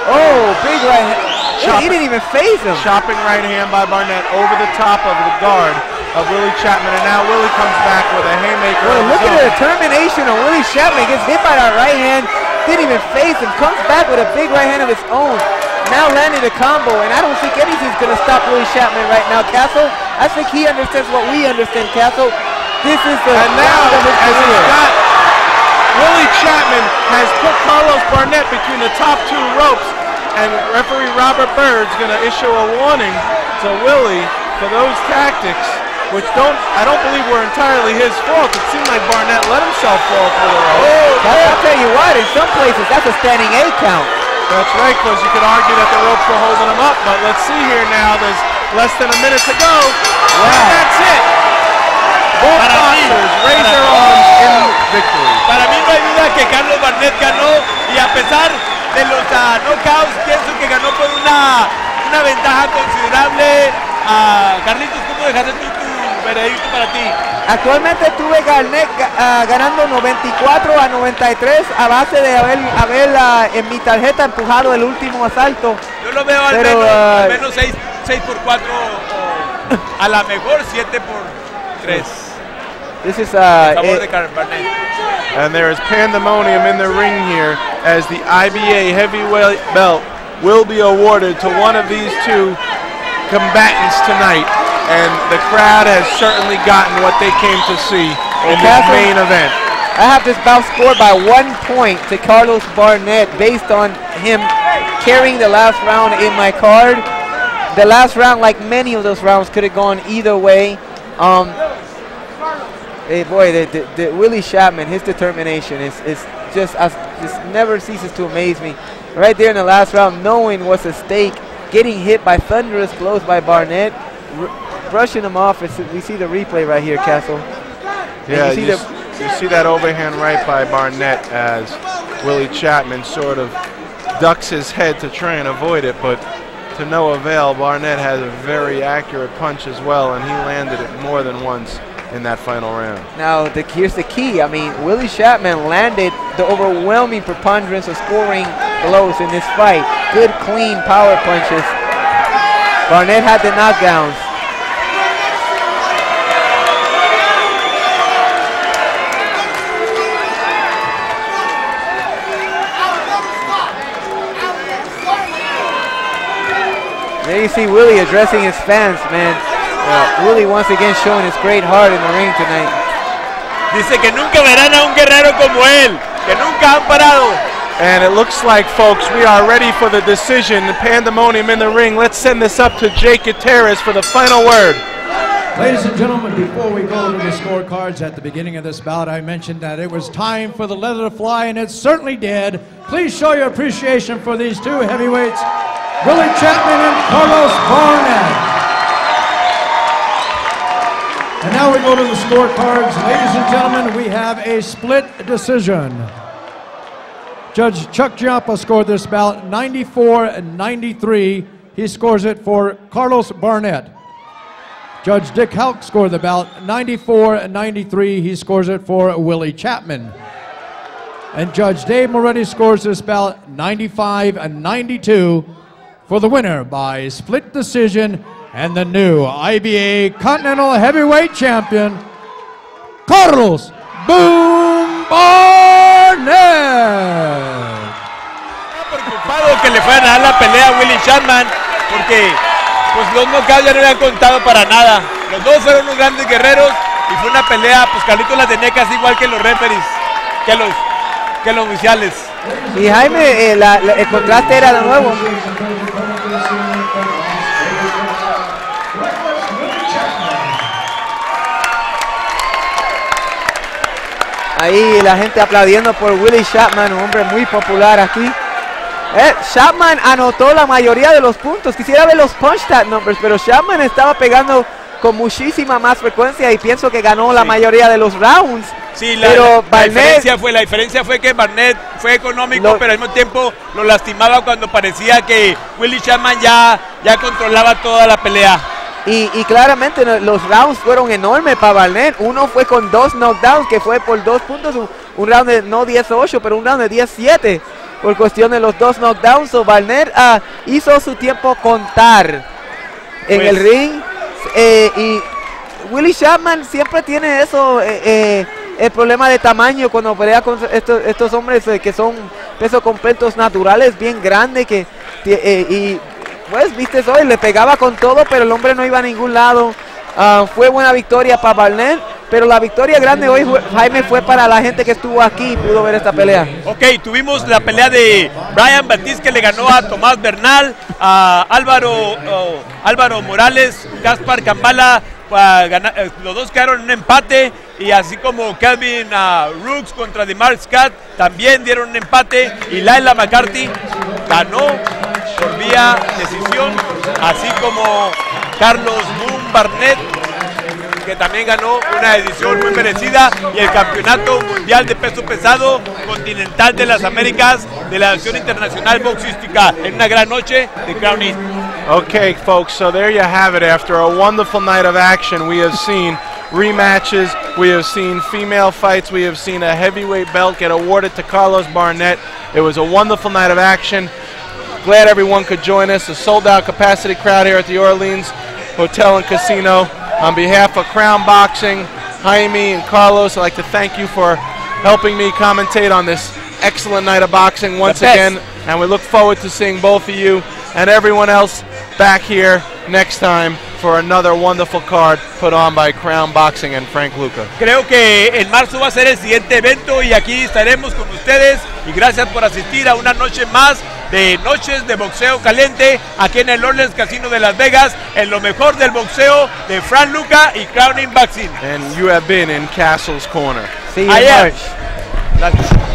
[SPEAKER 1] Oh, big right hand. He didn't even phase him.
[SPEAKER 2] Chopping right hand by Barnett over the top of the guard of Willie Chapman, and now Willie comes back with a haymaker.
[SPEAKER 1] Well, look at the determination on Willie Chapman. Gets hit by that right hand, didn't even phase him, comes back with a big right hand of his own. Now landing a combo, and I don't think anything's going to stop Willie Chapman right now, Castle. I think he understands what we understand, Castle. This is the round of his career.
[SPEAKER 2] Willie Chapman has put Carlos Barnett between the top 2 ropes, and referee Robert Byrd's going to issue a warning to Willie for those tactics, which I don't believe were entirely his fault. It seemed like Barnett let himself fall through the rope.
[SPEAKER 1] I'll tell you what, in some places that's a standing 8 count.
[SPEAKER 2] That's right, because you could argue that the ropes were holding him up, but let's see here now. There's less than a minute to go. Wow. And that's it. Both boxers raise their arms in victory.
[SPEAKER 4] Para mí no hay duda que Carlos Barnett ganó, y a pesar de los knockouts, pienso que ganó por una ventaja considerable. Carlitos, ¿cómo dejaste tú tu veredicto para ti?
[SPEAKER 1] Actualmente tuve Barnett ganando 94-93 a base de haber en mi tarjeta empujado el último asalto.
[SPEAKER 4] Yo lo veo al menos 6 por 4 o a lo mejor 7 por 3.
[SPEAKER 1] This is
[SPEAKER 4] Barnett.
[SPEAKER 2] And there is pandemonium in the ring here as the IBA heavyweight belt will be awarded to one of these two combatants tonight. And the crowd has certainly gotten what they came to see in this main event.
[SPEAKER 1] I have this bout scored by 1 point to Carlos Barnett based on him carrying the last round in my card. The last round, like many of those rounds, could have gone either way. Hey boy, the Willie Chapman, his determination is just never ceases to amaze me. Right there in the last round, knowing what's at stake, getting hit by thunderous blows by Barnett, brushing him off. We see the replay right here, Castle.
[SPEAKER 2] Yeah, you see that overhand right by Barnett as Willie Chapman sort of ducks his head to try and avoid it, but to no avail. Barnett has a very accurate punch as well, and he landed it more than once in that final round. Now,
[SPEAKER 1] here's the key. I mean, Willie Chapman landed the overwhelming preponderance of scoring blows in this fight. Good, clean power punches. Barnett had the knockdowns. There you see Willie addressing his fans, man. Willie once again showing his great heart in the ring tonight.
[SPEAKER 4] Dice que nunca verán a un guerrero como él, que nunca han parado.
[SPEAKER 2] And it looks like, folks, we are ready for the decision. The pandemonium in the ring. Let's send this up to Jake Gutierrez for the final word.
[SPEAKER 3] Ladies and gentlemen, before we go to the scorecards at the beginning of this bout, I mentioned that it was time for the leather to fly, and it certainly did. Please show your appreciation for these two heavyweights, Willie Chapman and Carlos Barnett. And now we go to the scorecards. Ladies and gentlemen, we have a split decision. Judge Chuck Giampa scored this bout 94-93. He scores it for Carlos Barnett. Judge Dick Houck scored the bout 94-93. He scores it for Willie Chapman. And Judge Dave Moretti scores this bout 95-92 for the winner by split decision and the new IBA Continental Heavyweight Champion, Carlos "Boom" Barnett.
[SPEAKER 4] Preocupado que le fueran a dar la pelea a Willie Chapman, porque pues los knockouts ya no habían contado para nada. Los dos fueron unos grandes guerreros y fue una pelea, pues Carlitos la tenía casi igual que los referees, que los oficiales.
[SPEAKER 1] Y Jaime, el contraste era de nuevo. Ahí la gente aplaudiendo por Willie Chapman, un hombre muy popular aquí. Chapman anotó la mayoría de los puntos. Quisiera ver los punch stat numbers, pero Chapman estaba pegando con muchísima más frecuencia y pienso que ganó la mayoría de los rounds.
[SPEAKER 4] Sí,
[SPEAKER 1] pero
[SPEAKER 4] la diferencia fue que Barnett fue económico, pero al mismo tiempo lo lastimaba cuando parecía que Willie Chapman ya controlaba toda la pelea.
[SPEAKER 1] Y claramente los rounds fueron enormes para Barnett. Uno fue con 2 knockdowns, que fue por 2 puntos. Un round de no 10-8, pero un round de 10-7 por cuestión de los 2 knockdowns. So Barnett hizo su tiempo contar en el ring. Y Willie Chapman siempre tiene eso, el problema de tamaño cuando pelea con estos hombres que son pesos completos naturales, bien grandes, y pues viste hoy, le pegaba con todo, pero el hombre no iba a ningún lado. Fue buena victoria para Barnett, pero la victoria grande hoy, Jaime, fue para la gente que estuvo aquí y pudo ver esta pelea.
[SPEAKER 4] Ok, tuvimos la pelea de Brian Batiste, que le ganó a Tomás Bernal, a Álvaro Morales, Gaspar Cambala. Los dos quedaron en un empate, y así como Kelvin Rooks contra Demar Scott también dieron un empate, y Laila McCarthy ganó por vía decisión, así como Carlos "Boom" Barnett, que también ganó una decisión muy merecida, y el campeonato mundial de peso pesado continental de las Américas de la Asociación Internacional Boxística, en una gran noche de Crown Inn.
[SPEAKER 2] Okay, folks, so there you have it. After a wonderful night of action, we have seen rematches, we have seen female fights, we have seen a heavyweight belt get awarded to Carlos Barnett. It was a wonderful night of action. Glad everyone could join us. A sold-out capacity crowd here at the Orleans Hotel and Casino. On behalf of Crown Boxing, Jaime and Carlos, I'd like to thank you for helping me commentate on this excellent night of boxing once again. And we look forward to seeing both of you and everyone else back here next time for another wonderful card put on by Crown Boxing and Frank Luca.
[SPEAKER 4] Creo que en marzo va a ser el siguiente evento y aquí estaremos con ustedes. Y gracias por asistir a una noche más de Noches de Boxeo Caliente aquí en el Orleans Casino de Las Vegas, en lo mejor del boxeo de Frank Luca y Crown Boxing.
[SPEAKER 2] And you have been in Castle's Corner.
[SPEAKER 1] See you in March.
[SPEAKER 4] Gracias.